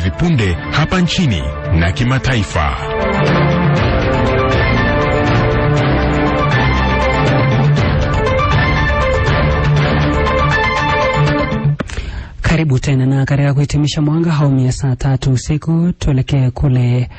hivi punde hapa nchini na kimataifa. Karibu tena, na katika kuhitimisha mwanga awamu ya saa 3 usiku tuelekee kule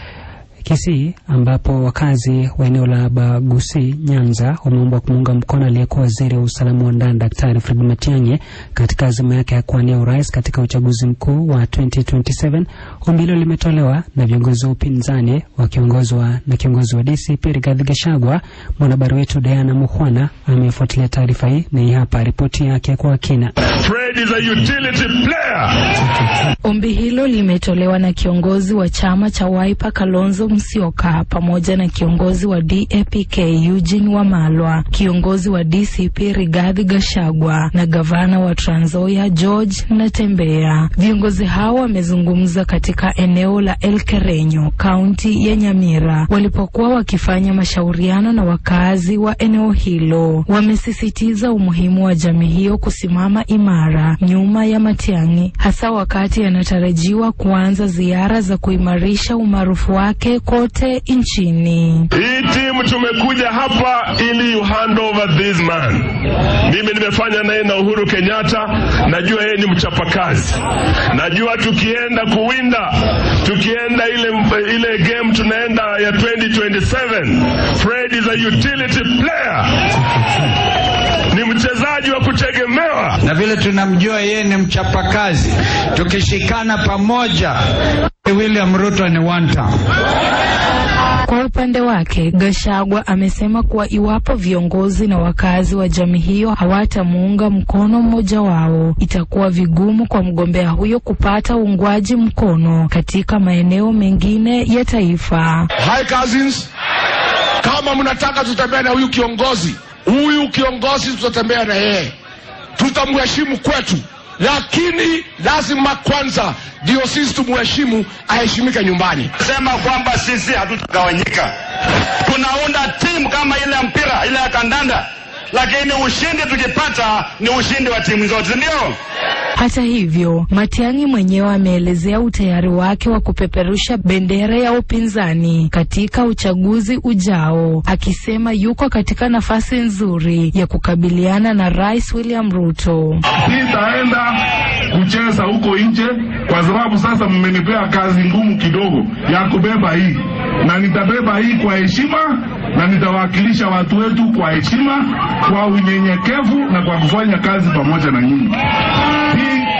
Kisii ambapo wakazi wa eneo la Bagusi Nyanza wameomba kumuunga mkono aliyekuwa waziri wa usalama wa ndani Daktari Fred Matiang'i katika azma yake ya kuwania urais katika uchaguzi mkuu wa 2027. Ombi hilo limetolewa na viongozi wa upinzani wakiongozwa na kiongozi wa DCP Rigathi Gachagua. Mwanahabari wetu Diana Mukhwana amefuatilia taarifa hii na hii hapa ripoti yake kwa kina. Fred is a utility player. Ombi hilo limetolewa na kiongozi wa chama cha Wiper Kalonzo Musyoka pamoja na kiongozi wa DAP-K Eugene Wamalwa, kiongozi wa DCP Rigathi Gachagua na gavana wa Trans Nzoia George Natembeya. Viongozi hao wamezungumza katika eneo la Elkerenyo, kaunti ya Nyamira, walipokuwa wakifanya mashauriano na wakazi wa eneo hilo. Wamesisitiza umuhimu wa jamii hiyo kusimama imara nyuma ya Matiang'i, hasa wakati anatarajiwa kuanza ziara za kuimarisha umaarufu wake kote nchini. Hii timu tumekuja hapa ili you hand over this man. Mimi nimefanya naye na Uhuru Kenyatta, najua yeye ni mchapakazi. Najua tukienda kuwinda, tukienda ile game tunaenda ya 2027, Fred is a utility player. Ni mchezaji wa kutegemewa. Na vile tunamjua yeye ni mchapakazi, tukishikana pamoja William Ruto ni one term. Kwa upande wake, Gachagua amesema kuwa iwapo viongozi na wakazi wa jamii hiyo hawatamuunga mkono mmoja wao, itakuwa vigumu kwa mgombea huyo kupata uungwaji mkono katika maeneo mengine ya taifa. Hi cousins, kama mnataka tutembea na huyu kiongozi tutatembea na yeye. Tutamheshimu kwetu, lakini lazima kwanza ndio sisi tumheshimu, aheshimike nyumbani. Sema kwamba sisi hatutagawanyika. Tunaunda timu kama ile mpira, ile ya kandanda, lakini ushindi tukipata ni ushindi wa timu zote, ndio? Hata hivyo, Matiang'i mwenyewe ameelezea utayari wake wa kupeperusha bendera ya upinzani katika uchaguzi ujao, akisema yuko katika nafasi nzuri ya kukabiliana na Rais William Ruto. Nitaenda kucheza huko nje kwa sababu sasa mmenipea kazi ngumu kidogo ya kubeba hii, na nitabeba hii kwa heshima, na nitawakilisha watu wetu kwa heshima, kwa unyenyekevu na kwa kufanya kazi pamoja na nyinyi.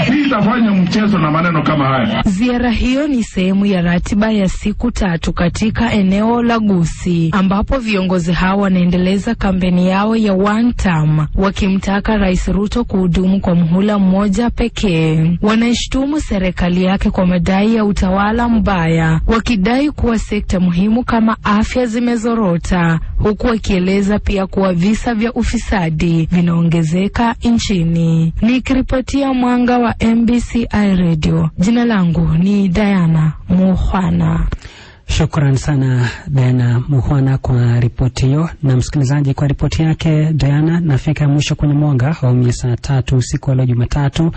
Hii itafanya mchezo na maneno kama haya. Ziara hiyo ni sehemu ya ratiba ya siku 3 katika eneo la Gusii, ambapo viongozi hao wanaendeleza kampeni yao ya one term, wakimtaka Rais Ruto kuhudumu kwa muhula mmoja pekee. Wanaishtumu serikali yake kwa madai ya utawala mbaya, wakidai kuwa sekta muhimu kama afya zimezorota, huku wakieleza pia kuwa visa vya ufisadi vinaongezeka nchini. Nikiripotia mwanga wa MBCI Radio, jina langu ni Diana Mukhwana. Shukran sana Diana Mukhwana kwa ripoti hiyo. Na msikilizaji, kwa ripoti yake Diana, nafika mwisho kwenye mwanga awamu ya saa 3 usiku wa leo Jumatatu.